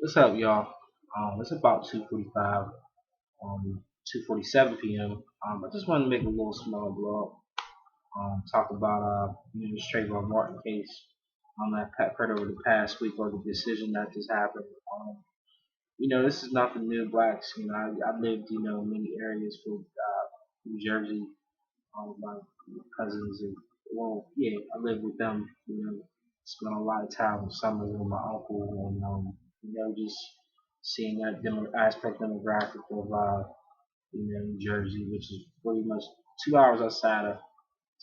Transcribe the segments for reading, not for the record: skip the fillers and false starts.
What's up, y'all? It's about 2:45, 2:47 p.m. I just wanted to make a little small blog, talk about this Trayvon Martin case. That occurred over the past week, or the decision that just happened. This is nothing new. Blacks, I lived, in many areas for New Jersey. My cousins, and yeah, I lived with them. Spent a lot of time with summers with my uncle, and just seeing that aspect demographic of New Jersey, which is pretty much 2 hours outside of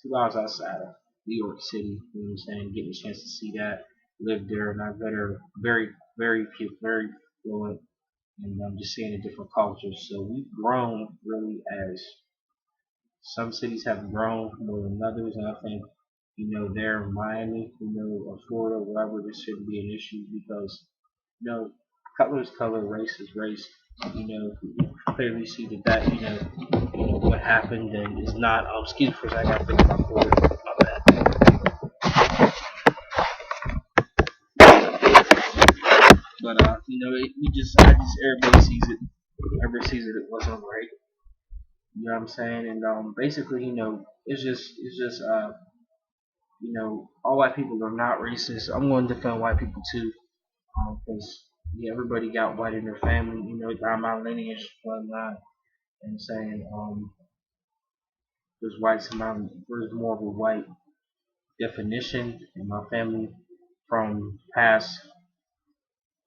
2 hours outside of New York City. You know what I'm saying? Getting a chance to see that, live there, and I've better very fluent, and I'm just seeing a different culture. So we've grown really as some cities have grown more than others, and I think there in Miami, or Florida, wherever, this shouldn't be an issue because color is color, race is race. You clearly see that what happened and is not. Excuse me for a second, I gotta fix my cord. My bad. But I just everybody sees it. It wasn't right. You know what I'm saying? And basically, it's just all white people are not racist. I'm going to defend white people too, because yeah, everybody got white in their family. Got my lineage, bloodline, and saying there's more of a white definition in my family from past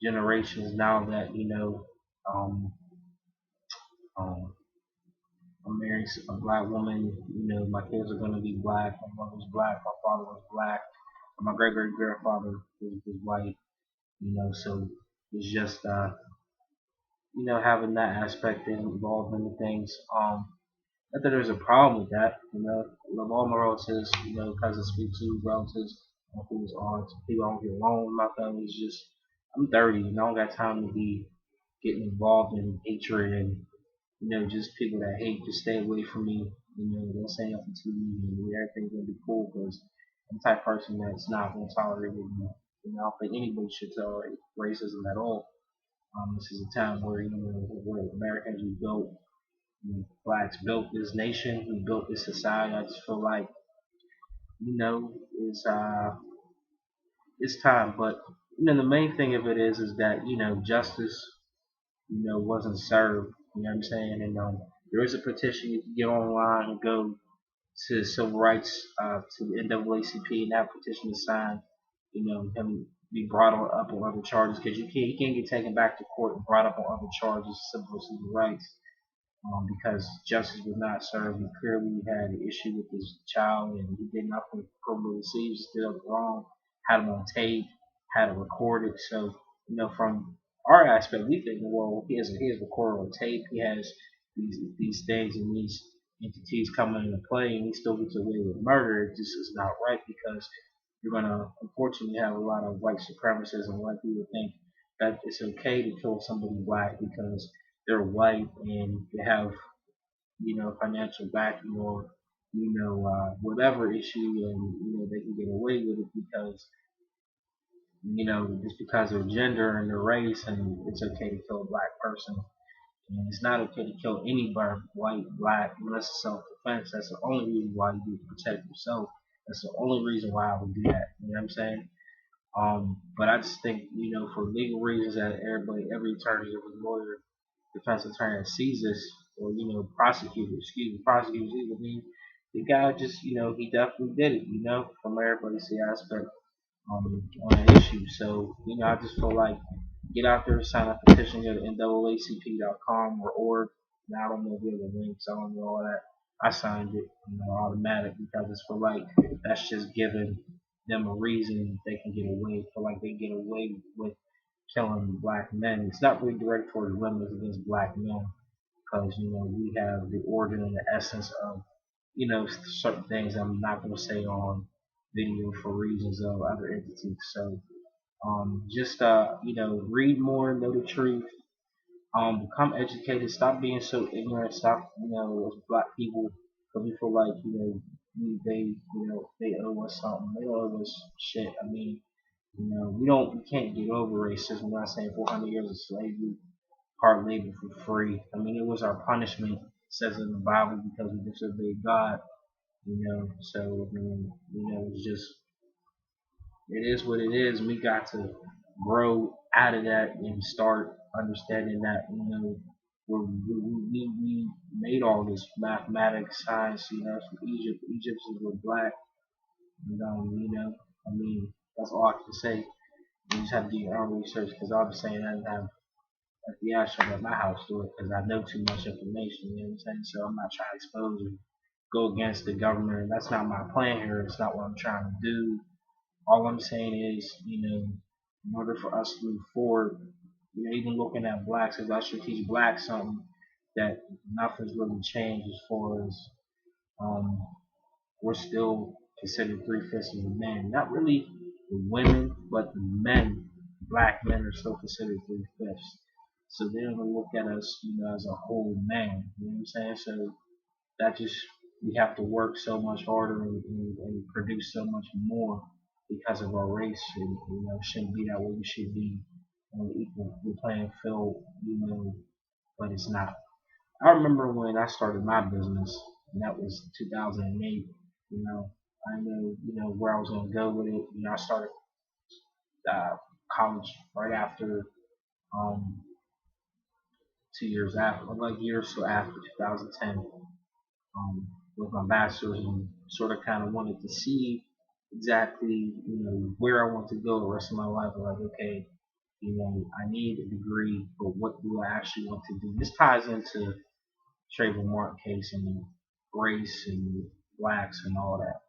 generations. Now that um, um, I'm marrying a black woman, my kids are gonna be black. My mother's black. My father was black. My great great grandfather was white. So it's just having that aspect involved in the things. Not that there's a problem with that. Love all my relatives. Cousins, speak to relatives, uncles, aunts, people I don't get along with. My family is just. I'm 30 and I don't got time to be getting involved in hatred and just people that hate. Just stay away from me. Don't say nothing to me, and everything's gonna be cool because I'm the type of person that's not gonna tolerate it. I don't think anybody should tolerate racism at all. This is a time where where Americans we built, blacks built this nation, we built this society. I just feel like it's it's time. But the main thing of it is that justice wasn't served. You know what I'm saying? And there is a petition you can get online and go to civil rights to the NAACP, and that petition is signed. Him be brought up on other charges because you can't get taken back to court and brought up on other charges, civil rights, because justice was not served. He clearly had an issue with his child, and he did nothing criminally. He was still wrong. Had him on tape, had it recorded. So from our aspect, we think, well, he has recorded on tape. He has these things and these entities coming into play, and he still gets away with murder. It just is not right because you're gonna unfortunately have a lot of white supremacists and white people think that it's okay to kill somebody black because they're white and they have financial backing or whatever issue, and they can get away with it because just because of gender and their race, and it's okay to kill a black person. And it's not okay to kill anybody, white, black, unless it's self-defense. That's the only reason why you do it, to protect yourself. That's the only reason why I would do that. You know what I'm saying? But I just think, for legal reasons, that every attorney, every lawyer, defense attorney that sees this, or prosecutors, I mean, the guy just, he definitely did it, from everybody's aspect on that issue. So, I just feel like get out there, sign a petition, go to NAACP.com or org. Now, I don't know the other links, I don't know all that. I signed it, automatic because it's for like that's just giving them a reason they can get away. Feel like they get away with killing black men. It's not really directed towards women, it's against black men because we have the origin and the essence of certain things I'm not going to say on video for reasons of other entities. So just read more, know the truth, become educated, stop being so ignorant, stop as black people because we feel like they owe us something. They don't owe us shit. I mean, We can't get over racism. I'm not saying 400 years of slavery, hard labor for free. I mean, it was our punishment, it says in the Bible, because we disobeyed God. So I mean, it's just it is what it is. We got to grow out of that and start understanding that we made all this mathematics, science. From Egypt. Egyptians were black. I mean, that's all I can say. You just have to do your own research because I'll be saying I didn't have FBI showing at my house door because I know too much information. You know what I'm saying? So I'm not trying to expose or go against the government. That's not my plan here. It's not what I'm trying to do. All I'm saying is, in order for us to move forward, even looking at blacks, because I should teach blacks something that nothing's really changed as far as um, we're still considered three-fifths of the men. Not really the women, but the men, black men are still considered three-fifths. So they don't look at us, as a whole man. You know what I'm saying? So that just we have to work so much harder and produce so much more because of our race. And it shouldn't be that way. We should be on the equal playing field, but it's not. I remember when I started my business, and that was 2008. I know, where I was gonna go with it. I started uh, college right after, um, 2 years after, like a year or so after 2010, with my bachelor's, and sort of kind of wanted to see exactly, where I want to go the rest of my life. I'm like, okay, I need a degree, but what do I actually want to do? This ties into Trayvon Martin case and race and blacks and all that.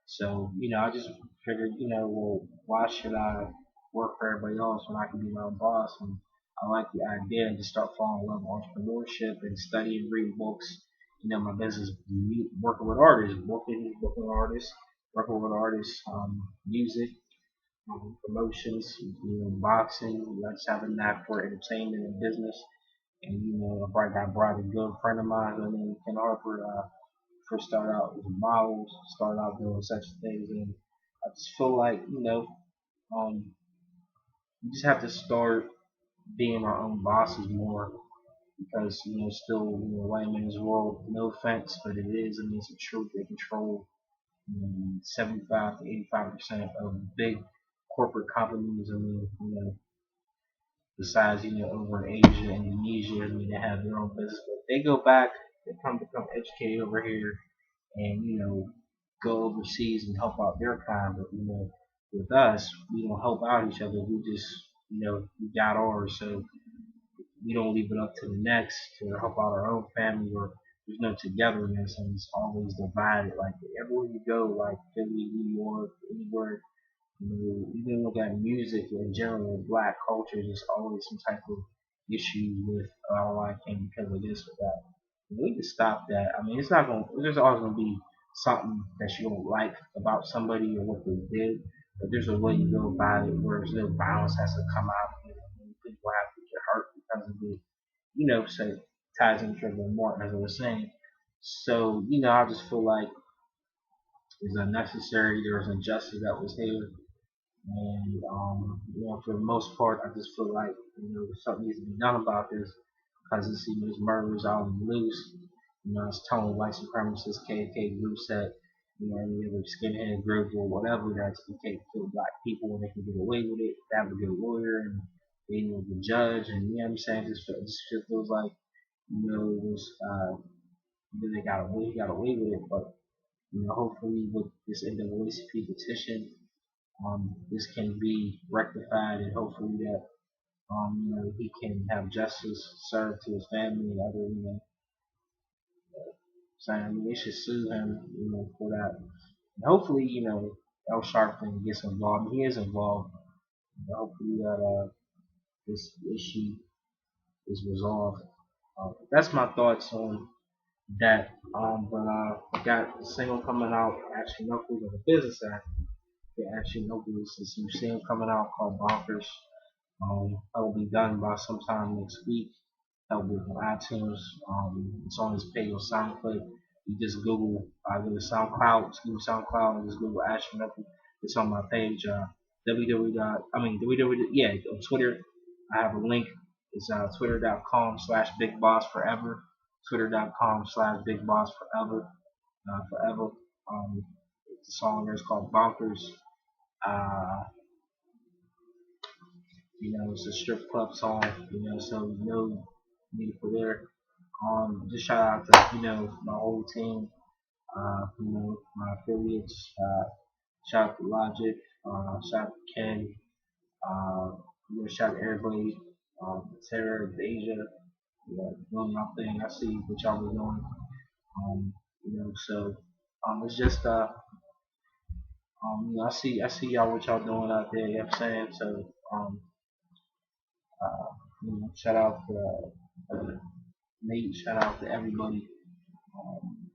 So, I just figured, well, why should I work for everybody else when I can be my own boss? And I like the idea to start falling in love with entrepreneurship and studying, reading books. My business, working with artists, booking artists, working with artists, music, promotions, boxing. I just have a knack for entertainment and business. And I brought a good friend of mine, her name Ken Harper. First started out as a model, started out doing such things, and I just feel like um, we just have to start being our own bosses more because still white man's world. No offense, but it is. I mean, it's the truth. They control 75 to 85% of big corporate companies. I mean, besides over in Asia, Indonesia, I mean, they have their own business. But they go back, they come become educated over here and go overseas and help out their kind. But with us, we don't help out each other. We just we got ours, so we don't leave it up to the next to help out our own family. Or there's no togetherness, and it's always divided. Like everywhere you go, like Philly, New York, anywhere. Even look at music in general, black culture, there's always some type of issues with, oh, I came because of this or that. We need to stop that. I mean, it's not going. There's always going to be something that you don't like about somebody or what they did, but there's a way you go about it where no violence has to come out of it, and people have to get hurt because of it. So it ties into Trayvon Martin as I was saying. So I just feel like it's unnecessary. There was injustice that was here, and for the most part, I just feel like something needs to be done about this because it's there's murders out on the loose. It's telling white supremacists, KKK groups that any other skinhead group or whatever that's okay to kill black people and they can get away with it. They have a good lawyer and they know the judge, and what I'm saying, just feels like it was they got away, he got away with it, but hopefully with this NAACP petition this can be rectified and hopefully that he can have justice served to his family and other saying I mean they should sue him for that. And hopefully El Sharpton gets involved. He is involved. Hopefully that this issue is resolved. That's my thoughts on that. But I got a single coming out. Actually, no clue on the business act. Actually, no clue. There's a new single coming out called Bonkers. That will be done by sometime next week. That will be on iTunes. It's on his page on SoundCloud. You just Google, go to SoundCloud, and just Google Ashton Knuckles. It's on my page. yeah, on Twitter. I have a link. It's twitter.com/BigBossForever. Twitter.com/BigBossForever. Forever. Um, the song there is called Bonkers. Uh, it's a strip club song. So no need for there. Just shout out to my whole team. My affiliates. Shout out to Logic. Shout out to Ken. Uh, shout out to everybody. Terror, Asia. Doing my thing. I see what y'all was doing. So it's just I see y'all what y'all doing out there. You know what I'm saying? So shout out to Nate. Shout out to everybody. Um,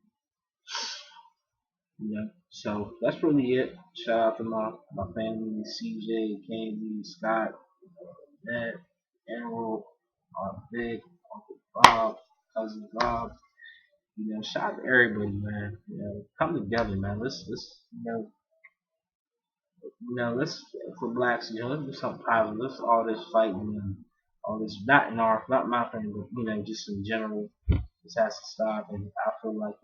so that's really it. Shout out to my family, CJ, Candy, Scott, Ned, Errol, Big, Uncle Bob, cousin Bob. Shout out to everybody, man. Come together, man. Let's let's for blacks, let's do something positive. Let's all this fighting and all this not my thing, but just in general, this has to stop. And I feel like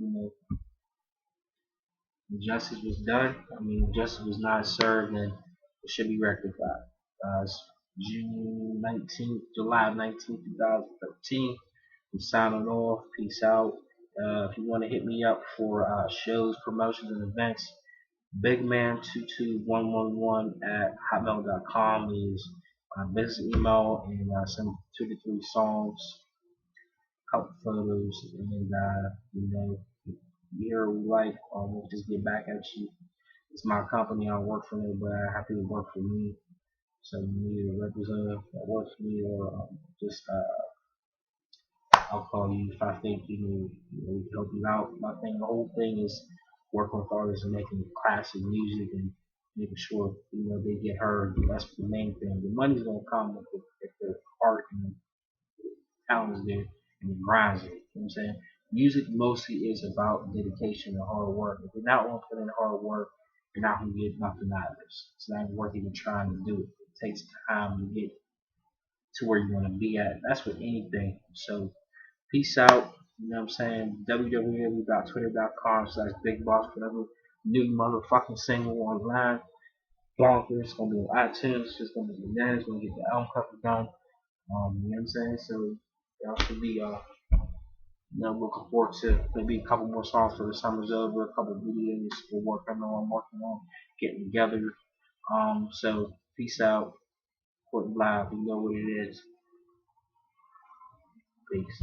justice was done. Justice was not served, and it should be rectified. It's July 19th, 2013. I'm signing off. Peace out. If you want to hit me up for shows, promotions, and events, bigman22111 at hotmail.com is my business email, and send 2 to 3 songs, couple photos, and you hear what we like, we'll just get back at you. It's my company, I work for them, but I have to work for me. So you need a representative that works for me, or just I'll call you if I think we can help you out. The whole thing is working with artists and making classic music and making sure they get heard. That's the main thing. The money's gonna come if the art and the talent is there and the grinds it. You know what I'm saying? Music mostly is about dedication and hard work. If you're not gonna put in hard work, you're not gonna get nothing out of this. It's not worth even trying to do it. It takes time to get to where you want to be at. That's with anything. So peace out. You know what I'm saying? www.twitter.com/BigBoss. Whatever new motherfucking single online. Bonkers. It's gonna be on iTunes. It's gonna be bananas. Gonna get the album cover done. You know what I'm saying? So y'all should be looking forward to maybe a couple more songs for the summer's over. A couple videos I'm working on getting together. So peace out. Court Live. You know what it is. Peace.